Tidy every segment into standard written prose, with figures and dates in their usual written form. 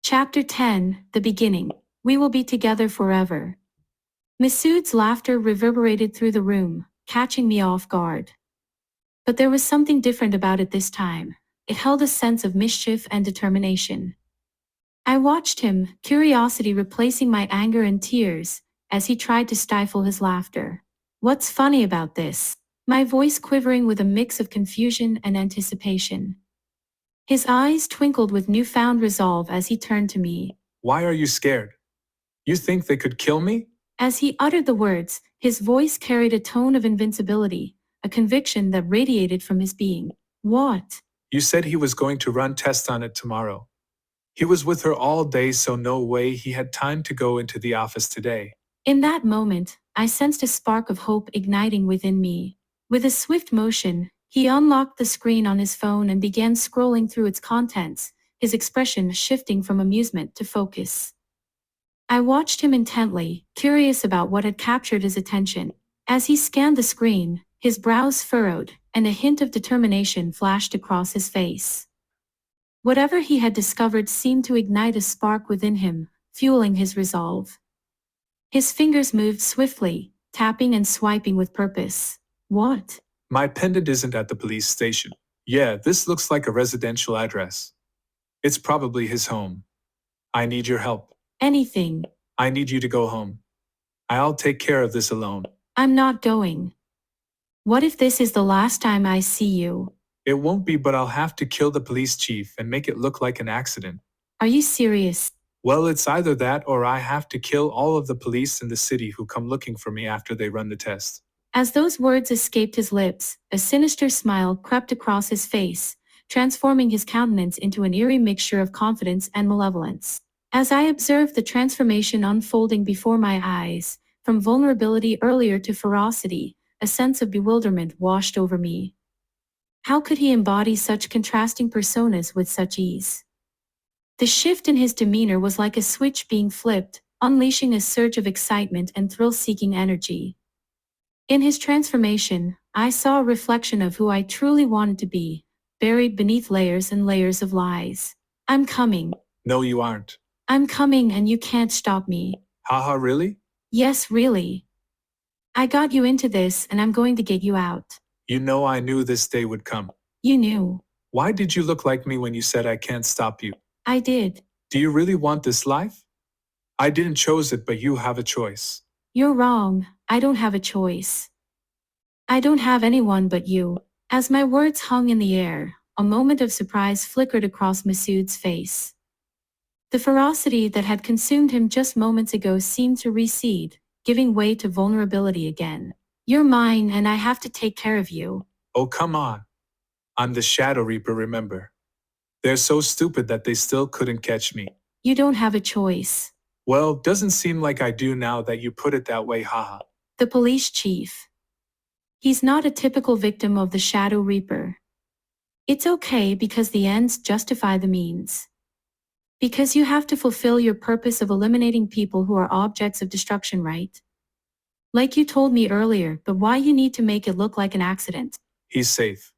Chapter 10, The Beginning. We will be together forever. Masood's laughter reverberated through the room, catching me off guard. But there was something different about it this time. It held a sense of mischief and determination. I watched him, curiosity replacing my anger and tears, as he tried to stifle his laughter. What's funny about this? My voice quivering with a mix of confusion and anticipation. His eyes twinkled with newfound resolve as he turned to me. Why are you scared? You think they could kill me? As he uttered the words, his voice carried a tone of invincibility, a conviction that radiated from his being. What? You said he was going to run tests on it tomorrow. He was with her all day, so no way he had time to go into the office today. In that moment, I sensed a spark of hope igniting within me. With a swift motion, he unlocked the screen on his phone and began scrolling through its contents, his expression shifting from amusement to focus. I watched him intently, curious about what had captured his attention. As he scanned the screen, his brows furrowed, and a hint of determination flashed across his face. Whatever he had discovered seemed to ignite a spark within him, fueling his resolve. His fingers moved swiftly, tapping and swiping with purpose. What? My pendant isn't at the police station. Yeah, this looks like a residential address. It's probably his home. I need your help. Anything. I need you to go home. I'll take care of this alone. I'm not going. What if this is the last time I see you? It won't be, but I'll have to kill the police chief and make it look like an accident. Are you serious? Well, it's either that or I have to kill all of the police in the city who come looking for me after they run the test. As those words escaped his lips, a sinister smile crept across his face, transforming his countenance into an eerie mixture of confidence and malevolence. As I observed the transformation unfolding before my eyes, from vulnerability earlier to ferocity, a sense of bewilderment washed over me. How could he embody such contrasting personas with such ease? The shift in his demeanor was like a switch being flipped, unleashing a surge of excitement and thrill-seeking energy. In his transformation, I saw a reflection of who I truly wanted to be, buried beneath layers and layers of lies. I'm coming. No, you aren't. I'm coming and you can't stop me. Haha, really? Yes, really. I got you into this and I'm going to get you out. You know I knew this day would come. You knew. Why did you look like me when you said I can't stop you? I did. Do you really want this life? I didn't choose it, but you have a choice. You're wrong. I don't have a choice. I don't have anyone but you. As my words hung in the air, a moment of surprise flickered across Masood's face. The ferocity that had consumed him just moments ago seemed to recede, giving way to vulnerability again. You're mine and I have to take care of you. Oh, come on. I'm the Shadow Reaper, remember? They're so stupid that they still couldn't catch me. You don't have a choice. Well, doesn't seem like I do now that you put it that way, haha. The police chief. He's not a typical victim of the Shadow Reaper. It's okay because the ends justify the means. Because you have to fulfill your purpose of eliminating people who are objects of destruction, right? Like you told me earlier, but why you need to make it look like an accident? He's safe.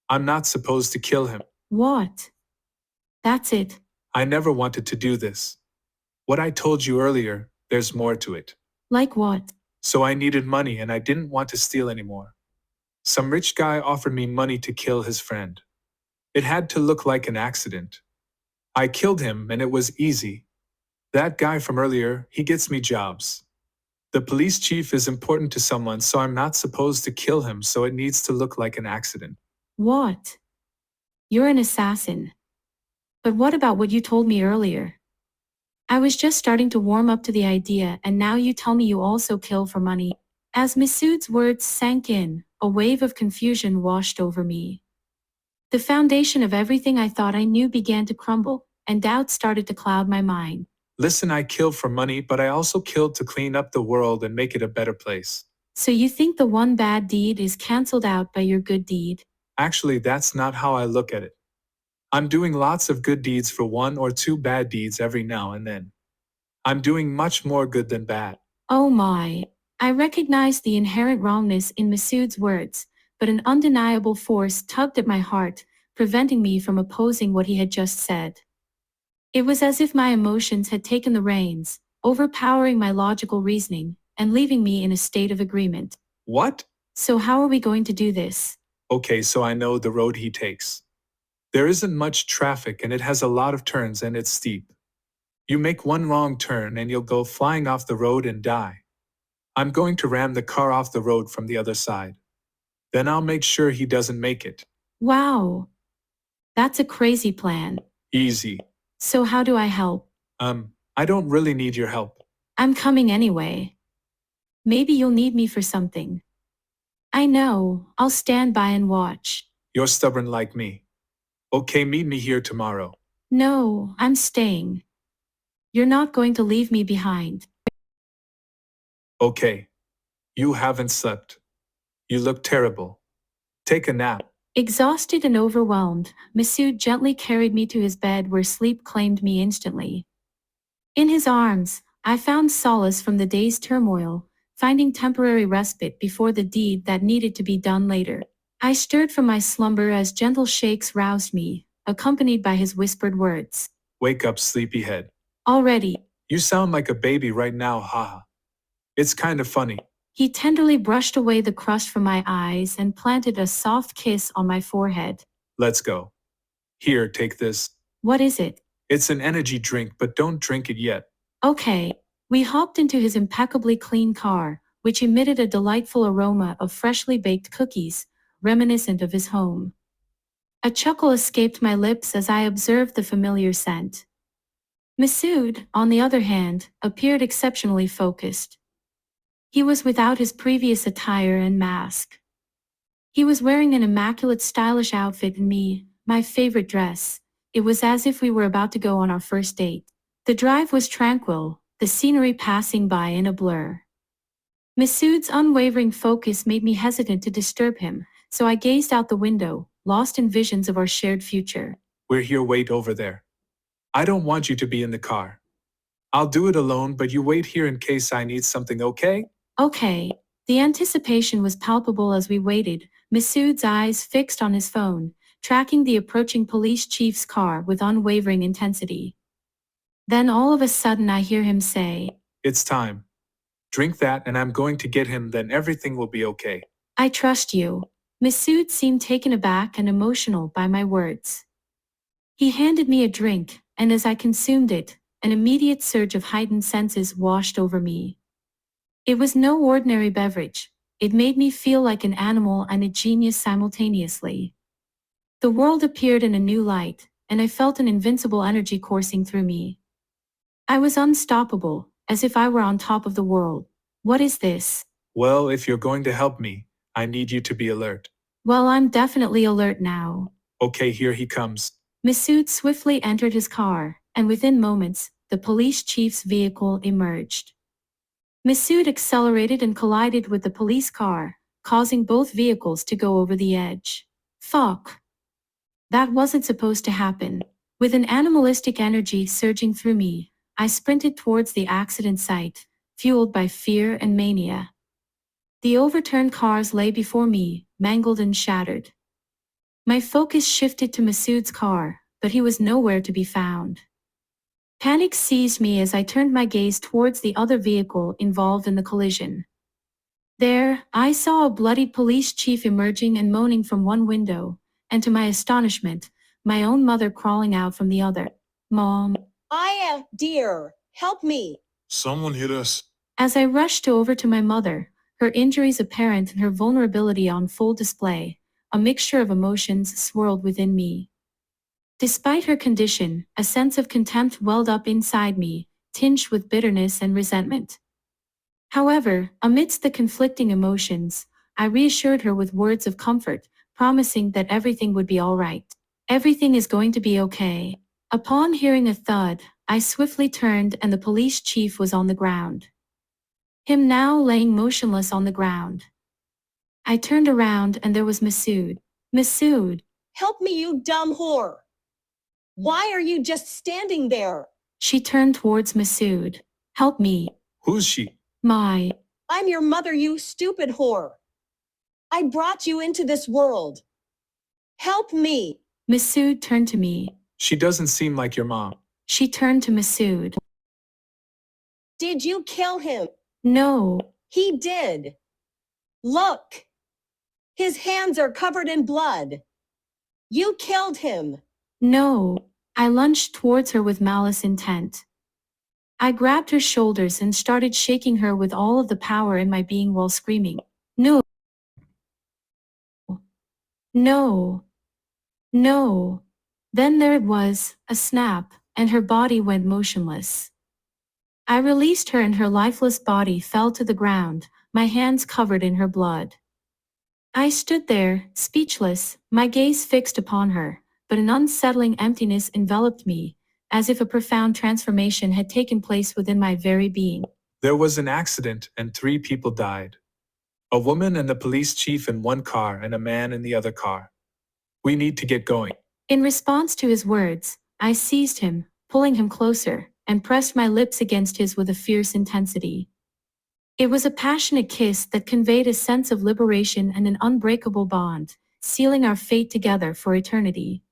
I'm not supposed to kill him. What? That's it. I never wanted to do this. What I told you earlier, there's more to it. Like what? So I needed money and I didn't want to steal anymore. Some rich guy offered me money to kill his friend. It had to look like an accident. I killed him and it was easy. That guy from earlier, he gets me jobs. The police chief is important to someone, so I'm not supposed to kill him, so it needs to look like an accident. What? You're an assassin. But what about what you told me earlier? I was just starting to warm up to the idea and now you tell me you also kill for money. As Masood's words sank in, a wave of confusion washed over me. The foundation of everything I thought I knew began to crumble, and doubt started to cloud my mind. Listen, I kill for money, but I also killed to clean up the world and make it a better place. So you think the one bad deed is cancelled out by your good deed? Actually, that's not how I look at it. I'm doing lots of good deeds for one or two bad deeds every now and then. I'm doing much more good than bad. Oh my. I recognized the inherent wrongness in Masood's words, but an undeniable force tugged at my heart, preventing me from opposing what he had just said. It was as if my emotions had taken the reins, overpowering my logical reasoning, and leaving me in a state of agreement. What? So how are we going to do this? Okay, so I know the road he takes. There isn't much traffic and it has a lot of turns and it's steep. You make one wrong turn and you'll go flying off the road and die. I'm going to ram the car off the road from the other side. Then I'll make sure he doesn't make it. Wow, that's a crazy plan. Easy. So how do I help? I don't really need your help. I'm coming anyway. Maybe you'll need me for something. I know, I'll stand by and watch. You're stubborn like me. Okay, meet me here tomorrow. No, I'm staying. You're not going to leave me behind. Okay. You haven't slept. You look terrible. Take a nap. Exhausted and overwhelmed, Masood gently carried me to his bed where sleep claimed me instantly. In his arms, I found solace from the day's turmoil, finding temporary respite before the deed that needed to be done later. I stirred from my slumber as gentle shakes roused me, accompanied by his whispered words. Wake up, sleepyhead. Already, You sound like a baby right now, haha. It's kind of funny. he tenderly brushed away the crust from my eyes and planted a soft kiss on my forehead. Let's go. Here, take this. What is it? It's an energy drink, but don't drink it yet. Okay. We hopped into his impeccably clean car, which emitted a delightful aroma of freshly baked cookies, reminiscent of his home. A chuckle escaped my lips as I observed the familiar scent. Masood, on the other hand, appeared exceptionally focused. He was without his previous attire and mask. He was wearing an immaculate stylish outfit and me, my favorite dress. It was as if we were about to go on our first date. The drive was tranquil, the scenery passing by in a blur. Masood's unwavering focus made me hesitant to disturb him, so I gazed out the window, lost in visions of our shared future. We're here, wait over there. I don't want you to be in the car. I'll do it alone, but you wait here in case I need something, okay? Okay. The anticipation was palpable as we waited, Masood's eyes fixed on his phone, tracking the approaching police chief's car with unwavering intensity. Then all of a sudden I hear him say, It's time. Drink that and I'm going to get him, then everything will be okay. I trust you. Masood seemed taken aback and emotional by my words. He handed me a drink, and as I consumed it, an immediate surge of heightened senses washed over me. It was no ordinary beverage. It made me feel like an animal and a genius simultaneously. The world appeared in a new light, and I felt an invincible energy coursing through me. I was unstoppable, as if I were on top of the world. What is this? Well, if you're going to help me, I need you to be alert. Well, I'm definitely alert now. Okay, here he comes. Masood swiftly entered his car, and within moments, the police chief's vehicle emerged. Masood accelerated and collided with the police car, causing both vehicles to go over the edge. Fuck. That wasn't supposed to happen. With an animalistic energy surging through me, I sprinted towards the accident site, fueled by fear and mania. The overturned cars lay before me, mangled and shattered. My focus shifted to Masood's car, but he was nowhere to be found. Panic seized me as I turned my gaze towards the other vehicle involved in the collision. There, I saw a bloodied police chief emerging and moaning from one window, and to my astonishment, my own mother crawling out from the other. Mom. Dear, help me. Someone hit us. As I rushed over to my mother, her injuries apparent and her vulnerability on full display, a mixture of emotions swirled within me. Despite her condition, a sense of contempt welled up inside me, tinged with bitterness and resentment. However, amidst the conflicting emotions, I reassured her with words of comfort, promising that everything would be all right. Everything is going to be okay. Upon hearing a thud, I swiftly turned and the police chief was on the ground. Him now laying motionless on the ground. I turned around and there was Masood. Masood. Help me, you dumb whore. Why are you just standing there? She turned towards Masood. Help me. Who's she? My. I'm your mother, you stupid whore. I brought you into this world. Help me. Masood turned to me. She doesn't seem like your mom. She turned to Masood. Did you kill him? No, He did. Look. His hands are covered in blood. You killed him. no. I lunged towards her with malice intent. I grabbed her shoulders and started shaking her with all of the power in my being while screaming, "No! No! No!" Then there it was, a snap, and her body went motionless. I released her and her lifeless body fell to the ground, my hands covered in her blood. I stood there, speechless, my gaze fixed upon her, but an unsettling emptiness enveloped me, as if a profound transformation had taken place within my very being. There was an accident and 3 people died. A woman and the police chief in one car and a man in the other car. We need to get going. In response to his words, I seized him, pulling him closer, and pressed my lips against his with a fierce intensity. It was a passionate kiss that conveyed a sense of liberation and an unbreakable bond, sealing our fate together for eternity.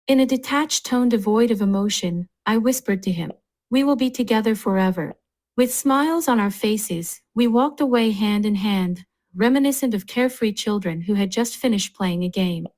In a detached tone devoid of emotion, I whispered to him, "We will be together forever." With smiles on our faces, we walked away hand in hand, reminiscent of carefree children who had just finished playing a game.